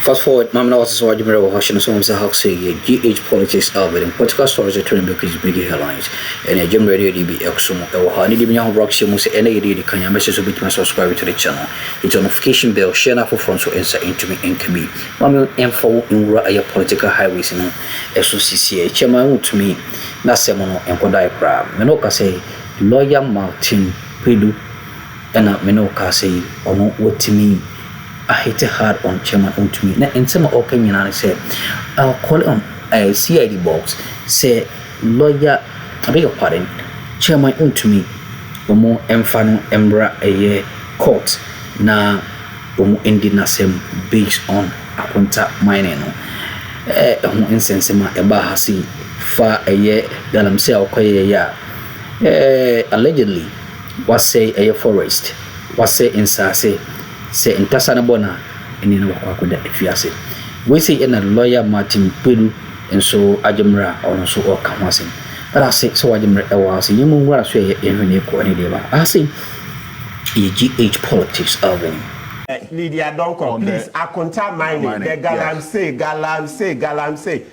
Fast forward, Mama was so Jimmy Washington songs a house say GH politics album. Political stories are turning because big headlines. And a Jim Radio DB Exum or Honey Young Rock Simus and a can you message a bit my subscribe to the channel. It's a notification bell, share na for front so answer into me and Kpebu. Mama info in Raya political highways in SOCCA. Chairman to me, Nasemono and Kodai Pra. Menoka say lawyer Martin Kpebu and Menoka say Ono Wontumi. I hit it hard on Chairman Wontumi. Now, in some of Kenya, say, I'll call on a CID box. Say, lawyer, I beg your pardon, Chairman Wontumi, Omo Emfano Embra a court. Now, Omo Indina sem based on Akonta mining. Omo insensema eba hasi fa a year galam say okoye ya. Allegedly, was say a forest, was say in Sase. Say in Tasana Bona and in Wakoda Fiase. We say in a lawyer Martin Kpebu and so Ajamra or so or Kamasin. But I say so Ajamra was you move what I say in Niko. I say GH politics album. Lydia Donko, please, Akonta mining. The galam say.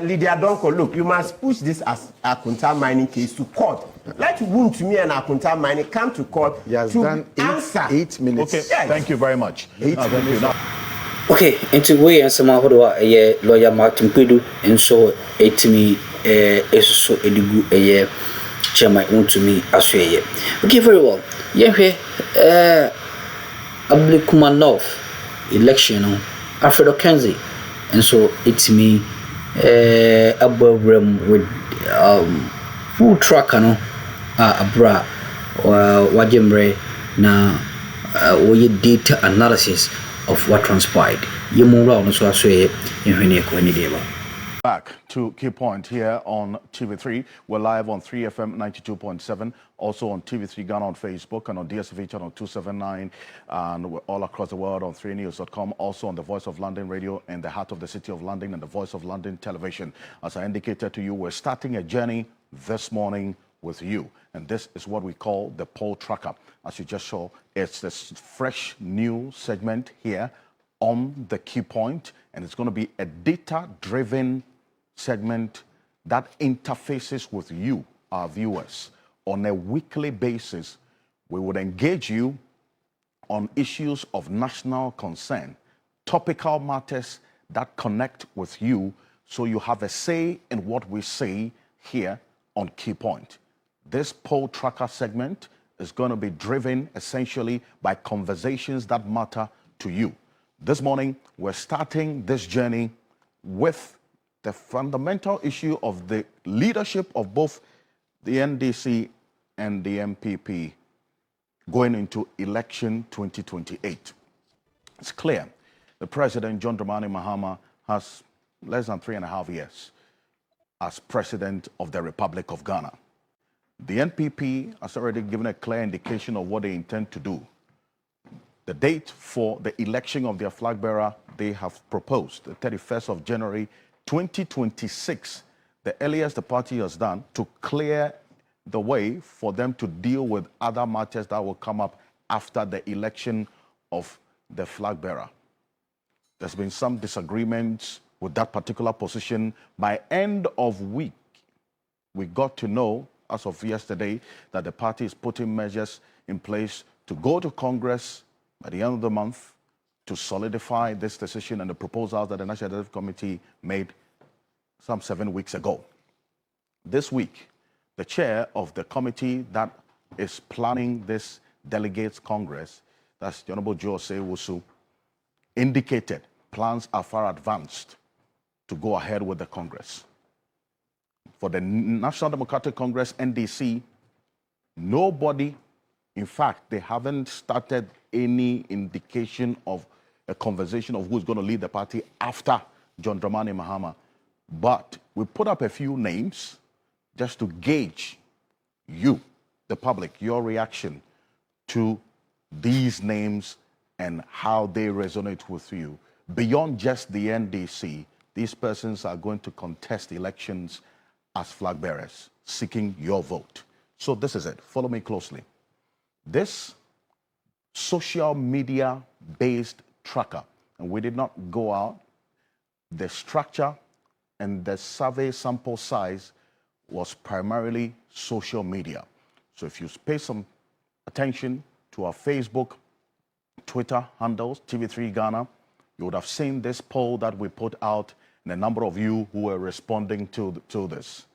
Lydia Donko, look, you must push this as Akonta mining case to court. Let Wontumi and Akonta mining come to court to answer. 8 minutes. Okay, yes. Thank you very much. 8 minutes. Okay, into way and some other lawyer Martin Kpebu and so it to me is so a year Chairman Wontumi as well. Okay, very well. Yeah, Ablikumanov election Alfredo Kenzie and so it's me above with food truck abra wajembre na we data analysis of what transpired. Back to Key Point here on TV3. We're live on 3FM 92.7, also on TV3 Ghana on Facebook and on DSTV channel 279, and we're all across the world on 3news.com, also on the Voice of London Radio in the heart of the City of London and the Voice of London Television. As I indicated to you, we're starting a journey this morning with you, and this is what we call the poll tracker. As you just saw, it's this fresh new segment here on the Key Point, and it's going to be a data-driven segment that interfaces with you, our viewers. On a weekly basis, we would engage you on issues of national concern, topical matters that connect with you, so you have a say in what we say here on Key Point. This poll tracker segment is going to be driven essentially by conversations that matter to you. This morning, we're starting this journey with the fundamental issue of the leadership of both the NDC and the MPP going into election 2028. It's clear the President, John Dramani Mahama, has less than 3.5 years as President of the Republic of Ghana. The NPP has already given a clear indication of what they intend to do. The date for the election of their flag bearer, they have proposed the 31st of January 2026, the earliest the party has done to clear the way for them to deal with other matters that will come up after the election of the flag bearer. There's been some disagreements with that particular position. By end of week, we got to know, as of yesterday, that the party is putting measures in place to go to Congress by the end of the month to solidify this decision and the proposals that the National Executive Committee made some 7 weeks ago. This week, the chair of the committee that is planning this Delegates Congress, that's the Honorable Jose Wusu, indicated plans are far advanced to go ahead with the Congress. For the National Democratic Congress, NDC, nobody, in fact, they haven't started any indication of a conversation of who's going to lead the party after John Dramani Mahama. But we put up a few names just to gauge you, the public, your reaction to these names and how they resonate with you. Beyond just the NDC, these persons are going to contest elections as flag bearers, seeking your vote. So this is it. Follow me closely. This social media-based tracker and we did not go out, the structure and the survey sample size was primarily social media. So if you pay some attention to our Facebook, Twitter handles, TV3 Ghana, you would have seen this poll that we put out and a number of you who were responding to this.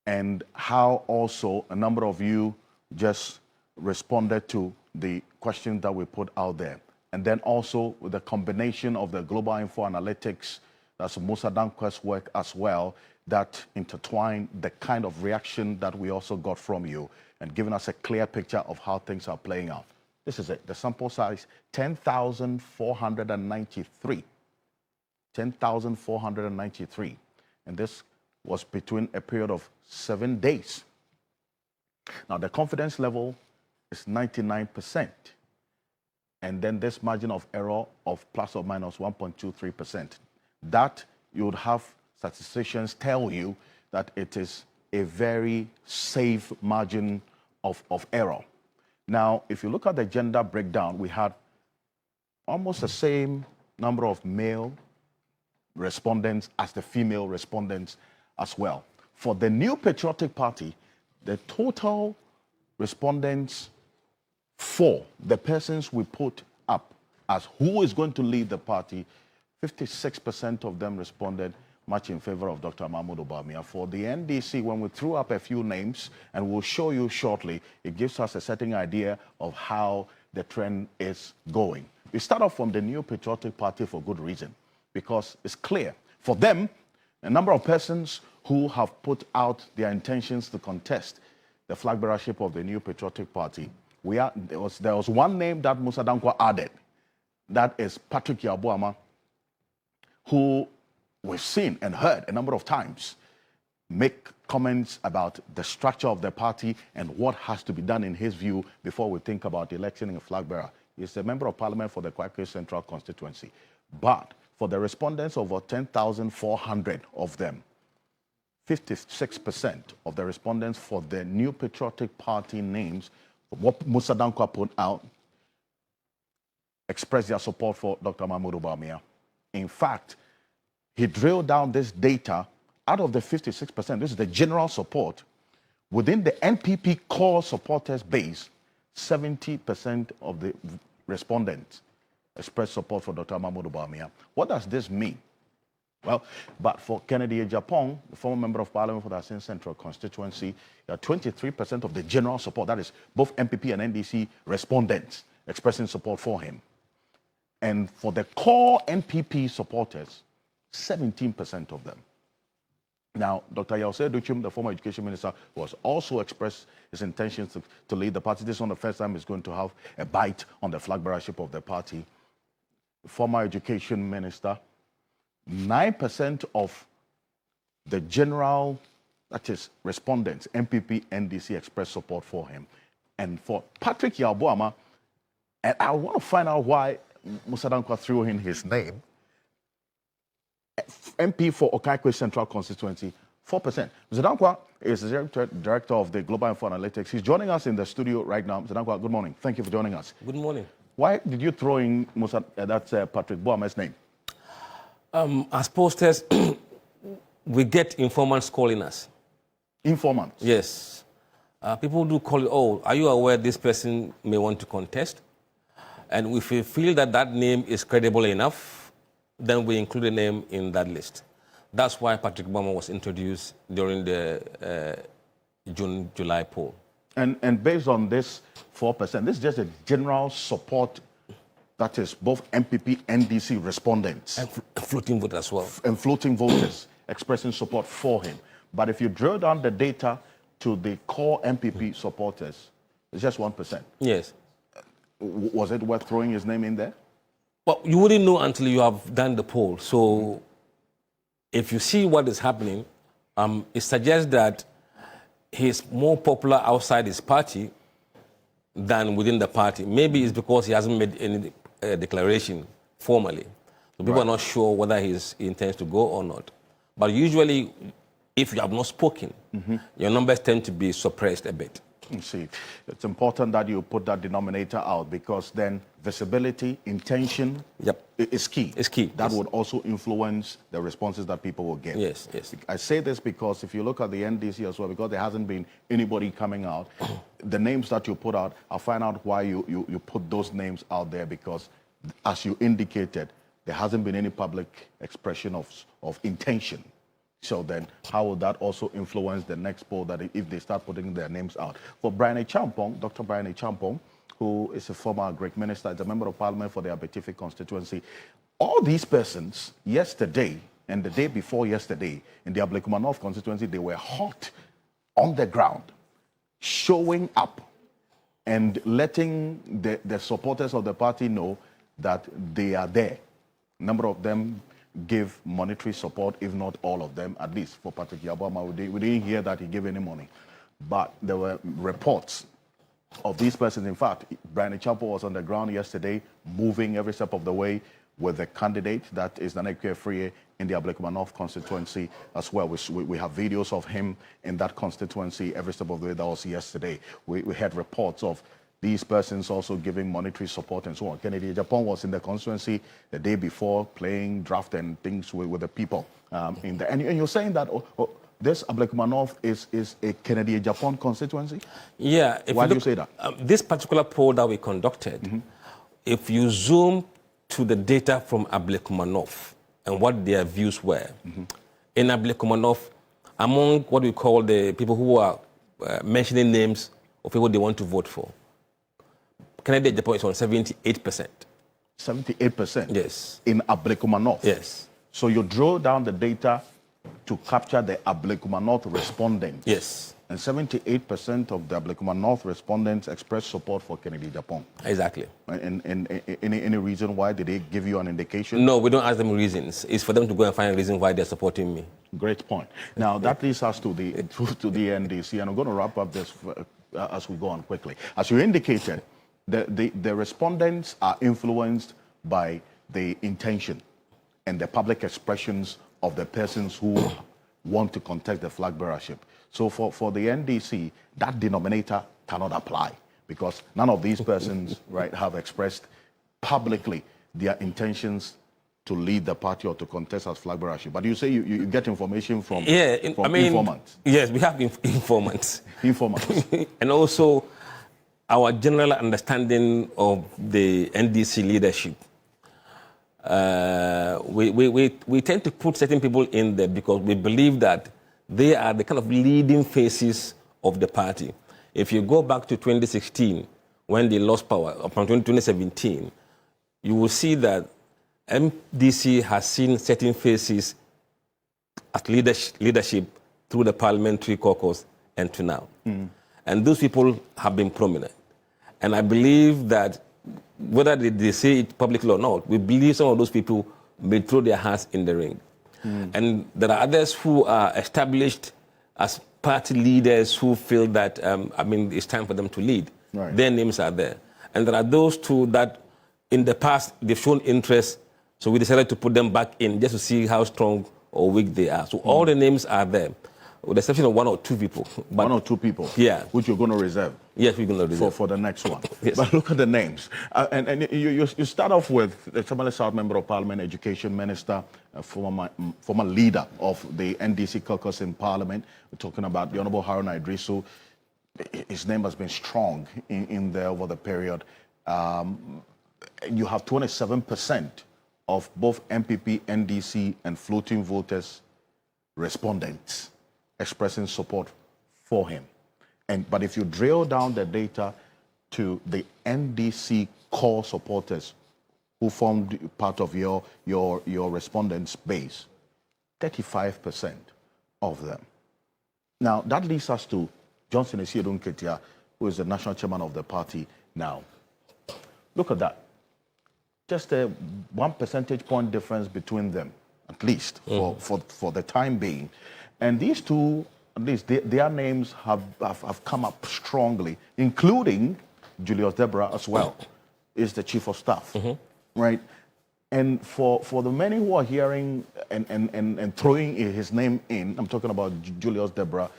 And how also a number of you just responded to the question that we put out there. And then also with the combination of the global info analytics, that's Musa Dankwa's work as well, that intertwined the kind of reaction that we also got from you and giving us a clear picture of how things are playing out. This is it. The sample size, 10,493. 10,493. And this was between a period of 7 days. Now, the confidence level is 99%. And then this margin of error of plus or minus 1.23%. That you would have statisticians tell you that it is a very safe margin of error. Now, if you look at the gender breakdown, we had almost the same number of male respondents as the female respondents as well. For the New Patriotic Party, the total respondents for the persons we put up as who is going to lead the party, 56% of them responded much in favor of Dr. Mahmoud Bawumia. For the NDC, when we threw up a few names, and we'll show you shortly, it gives us a certain idea of how the trend is going. We start off from the New Patriotic Party for good reason, because it's clear. For them, a number of persons who have put out their intentions to contest the flag bearership of the New Patriotic Party, there was one name that Musa Dankwa added, that is Patrick Yabuama, who we've seen and heard a number of times make comments about the structure of the party and what has to be done in his view before we think about electing a flag bearer. He's a member of parliament for the Kpebu Central constituency. But for the respondents, over 10,400 of them, 56% of the respondents for the New Patriotic Party names, what Musa Dankwa put out, expressed their support for Dr. Mahmoud Bawumia. In fact, he drilled down this data. Out of the 56%, this is the general support. Within the NPP core supporters base, 70% of the respondents expressed support for Dr. Mahmoud Bawumia. What does this mean? Well, but for Kennedy Japan, the former member of parliament for the Asin Central constituency, 23% of the general support, that is both MPP and NDC respondents expressing support for him. And for the core NPP supporters, 17% of them. Now, Dr. Yause Duchim, the former education minister, was also expressed his intentions to lead the party. This is not the first time he's going to have a bite on the flag bearership of the party. Former education minister, 9% of the general, that is, respondents, MPP, NDC, expressed support for him. And for Patrick Yabuama, and I want to find out why Musa Dankwa threw in his name, MP for Kpebu Central constituency, 4%. Mr. Dankwa is the director of the Global Info Analytics. He's joining us in the studio right now. Mr. Dankwa, good morning. Thank you for joining us. Good morning. Why did you throw in Patrick Bawumia's name? As posters, we get informants calling us. Informants? Yes. People do call, oh, are you aware this person may want to contest? And if we feel that that name is credible enough, then we include a name in that list. That's why Patrick Bawumia was introduced during the June-July poll. And based on this 4%, this is just a general support, that is both MPP, NDC respondents. And floating voters as well. And floating voters expressing support for him. But if you drill down the data to the core MPP supporters, it's just 1%. Yes. Was it worth throwing his name in there? Well, you wouldn't know until you have done the poll. So if you see what is happening, it suggests that he's more popular outside his party than within the party. Maybe it's because he hasn't made any declaration formally. So people are not sure whether he intends to go or not. But usually, if you have not spoken, your numbers tend to be suppressed a bit. You see, it's important that you put that denominator out because then visibility, intention is key. It's key. That would also influence the responses that people will get. Yes, yes. I say this because if you look at the NDC as well, because there hasn't been anybody coming out, the names that you put out, I'll find out why you put those names out there because as you indicated, there hasn't been any public expression of intention. So then how will that also influence the next poll that if they start putting their names out? For Brian Champong, Dr. Brian Champong, who is a former Greek minister, is a member of parliament for the Abetifi constituency, all these persons yesterday and the day before yesterday in the Ablekuma North constituency, they were hot on the ground, showing up and letting the supporters of the party know that they are there. A number of them give monetary support, if not all of them, at least for Patrick Yabama. We didn't hear that he gave any money. But there were reports of these persons. In fact, Brian Chapo was on the ground yesterday, moving every step of the way with the candidate that is Nanekwe Free in the Ablekuma North constituency as well. We have videos of him in that constituency every step of the way. That was yesterday. We had reports of these persons also giving monetary support and so on. Kennedy Japan was in the constituency the day before playing draft and things with the people. And you're saying that this Ablekuma North is a Kennedy Japan constituency? Yeah. Why do you say that? This particular poll that we conducted, if you zoom to the data from Ablekuma North and what their views were, in Ablekuma North, among what we call the people who are mentioning names of people they want to vote for, Kennedy Japan is on 78%. 78%? Yes. In Ablekuma North? Yes. So you draw down the data to capture the Ablekuma North respondents? Yes. And 78% of the Ablekuma North respondents express support for Kennedy Japan? Exactly. And any reason why? Did they give you an indication? No, we don't ask them reasons. It's for them to go and find a reason why they're supporting me. Great point. Now, that leads us to the NDC, and I'm going to wrap up this as we go on quickly. As you indicated, the respondents are influenced by the intention and the public expressions of the persons who want to contest the flag bearership. So for the NDC, that denominator cannot apply because none of these persons have expressed publicly their intentions to lead the party or to contest as flag bearership. But you say you get information from, informants. Yes, we have informants. Informants. And also our general understanding of the NDC leadership. We tend to put certain people in there because we believe that they are the kind of leading faces of the party. If you go back to 2016, when they lost power, from 2017, you will see that MDC has seen certain faces as leadership through the parliamentary caucus and to now. And those people have been prominent. And I believe that whether they say it publicly or not, we believe some of those people may throw their hands in the ring. And there are others who are established as party leaders who feel that, it's time for them to lead. Right. Their names are there. And there are those two that in the past they've shown interest, so we decided to put them back in just to see how strong or weak they are. So all the names are there, with the exception of one or two people. But, one or two people? Yeah. Which you're going to reserve? Yes, we're going to reserve. For the next one. Yes. But look at the names. And you start off with the Tamale South Member of Parliament, Education Minister, former leader of the NDC caucus in Parliament. We're talking about the Honorable Haruna Idrisu. His name has been strong in there over the period. You have 27% of both MPP, NDC, and floating voters respondents expressing support for him. But if you drill down the data to the NDC core supporters who formed part of your respondents' base, 35% of them. Now, that leads us to Johnson Esiedun Ketia, who is the national chairman of the party now. Look at that. Just a 1 percentage point difference between them, at least, for the time being. And these two, at least their names have come up strongly, including Julius Deborah as well, is the chief of staff, right? And for the many who are hearing and throwing his name in, I'm talking about Julius Deborah,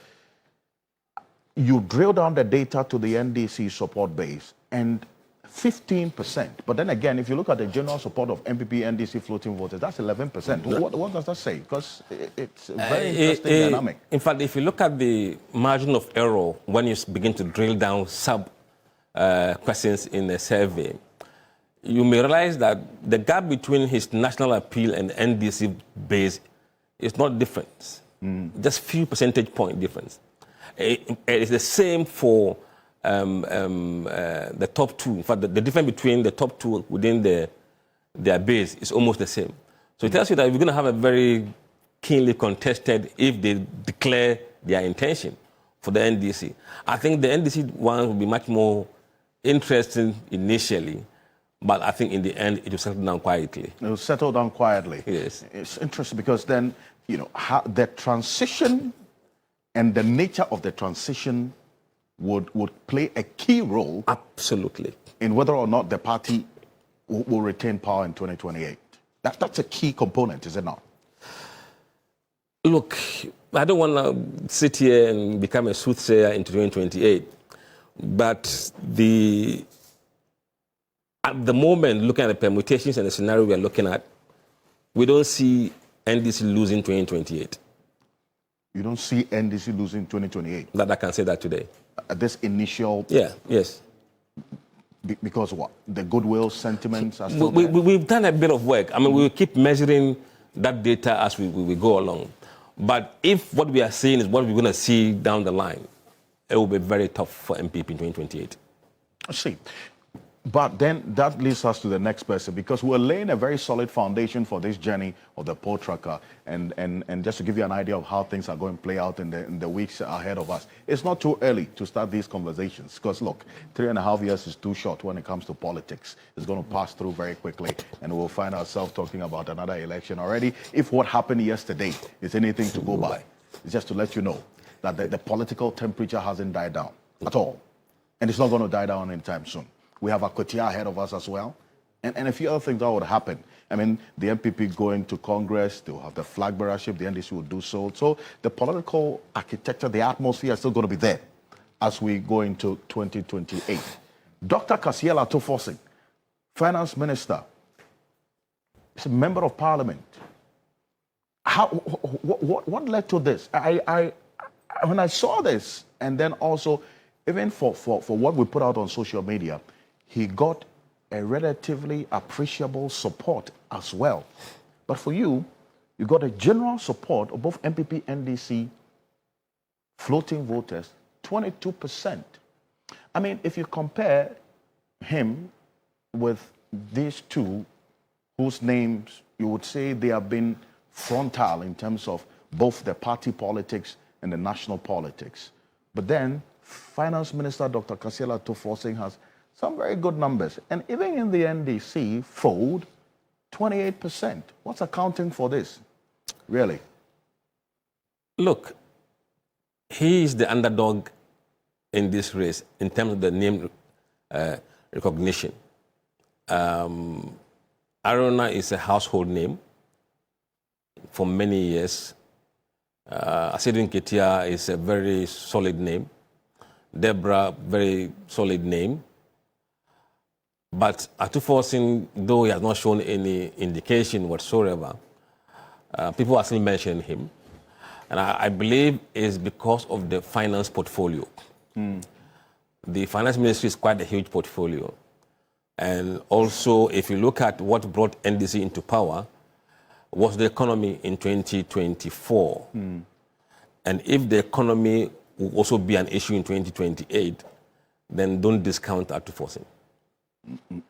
you drill down the data to the NDC support base, and 15%. But then again, if you look at the general support of MPP, NDC floating voters, that's 11%. What does that say? Because it's a very interesting dynamic. In fact, if you look at the margin of error when you begin to drill down questions in the survey, you may realize that the gap between his national appeal and NDC base is not different. Just few percentage point difference. It's the same for the top two. In fact, the difference between the top two within their base is almost the same. So it tells you that we're going to have a very keenly contested if they declare their intention for the NDC. I think the NDC one will be much more interesting initially, but I think in the end it will settle down quietly. It will settle down quietly. Yes. It's interesting because then, you know, how the transition and the nature of the transition would play a key role. Absolutely. In whether or not the party will retain power in 2028. That's a key component, is it not? Look, I don't want to sit here and become a soothsayer into 2028, but at the moment, looking at the permutations and the scenario we are looking at, we don't see NDC losing 2028. You don't see NDC losing 2028? That I can say that today. This initial... Yeah, yes. Because what? The goodwill sentiments are still we've done a bit of work. I mean, we will keep measuring that data as we go along. But if what we are seeing is what we're going to see down the line, it will be very tough for MPP in 2028. I see. But then that leads us to the next person, because we're laying a very solid foundation for this journey of the poll tracker. And just to give you an idea of how things are going to play out in the weeks ahead of us, it's not too early to start these conversations. Because look, 3.5 years is too short when it comes to politics. It's going to pass through very quickly, and we'll find ourselves talking about another election already. If what happened yesterday is anything to go by, it's just to let you know that the political temperature hasn't died down at all. And it's not going to die down anytime soon. We have Akonta ahead of us as well, and a few other things that would happen. I mean, the MPP going to Congress, they'll have the flag bearership, the NDC will do so. So the political architecture, the atmosphere is still going to be there as we go into 2028. Dr. Kasiela Tofosin, Finance Minister, is a member of Parliament. What led to this? When I saw this, and then also, even for what we put out on social media, he got a relatively appreciable support as well. But for you, you got a general support of both MPP and NDC floating voters, 22%. I mean, if you compare him with these two, whose names you would say they have been frontal in terms of both the party politics and the national politics. But then, Finance Minister Dr. Kasiela Tofosin has some very good numbers. And even in the NDC fold, 28%. What's accounting for this, really? Look, he is the underdog in this race in terms of the name recognition. Arona is a household name for many years. Asidun Ketia is a very solid name. Deborah, very solid name. But Atufosin, though he has not shown any indication whatsoever, people are still mentioning him. And I believe it's because of the finance portfolio. The finance ministry is quite a huge portfolio. And also, if you look at what brought NDC into power, was the economy in 2024. And if the economy will also be an issue in 2028, then don't discount Atufosin.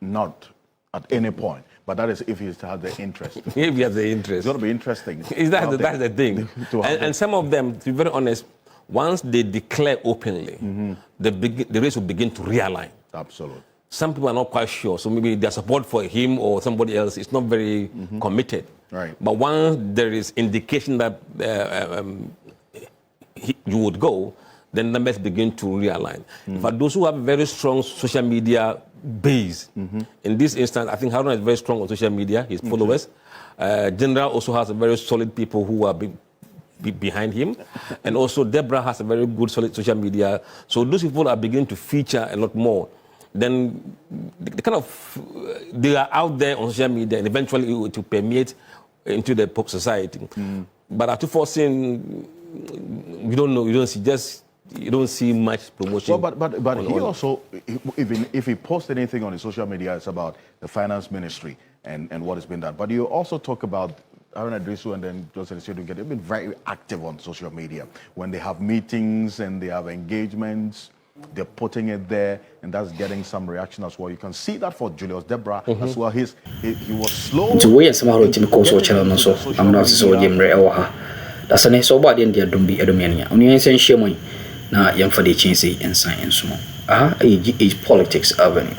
Not at any point, but that is if he has the interest. If he has the interest. It's going to be interesting. That's the thing. And some of them, to be very honest, once they declare openly, the race will begin to realign. Absolutely. Some people are not quite sure, so maybe their support for him or somebody else is not very committed. Right. But once there is indication that you would go, then numbers begin to realign. But those who have a very strong social media base, in this instance, I think Haruna is very strong on social media, his followers. General also has a very solid people who are behind him. And also Deborah has a very good solid social media. So those people are beginning to feature a lot more. Then they are out there on social media, and eventually it will permeate into the pop society. But after forcing, you don't know, you don't see much promotion. Well, but he also, if he posts anything on his social media, it's about the finance ministry and what has been done. But you also talk about Aaron Adrisu and then Joseph Sedu, they've been very active on social media. When they have meetings and they have engagements, they're putting it there, and that's getting some reaction as well. You can see that for Julius Deborah as well. He was slow. To wait some how to cause what channel so I'm not so Jimre Oha. That's an so bad in the Dumbi Edomania. Only insane shame na young for the change and science. GH Politics Avenue.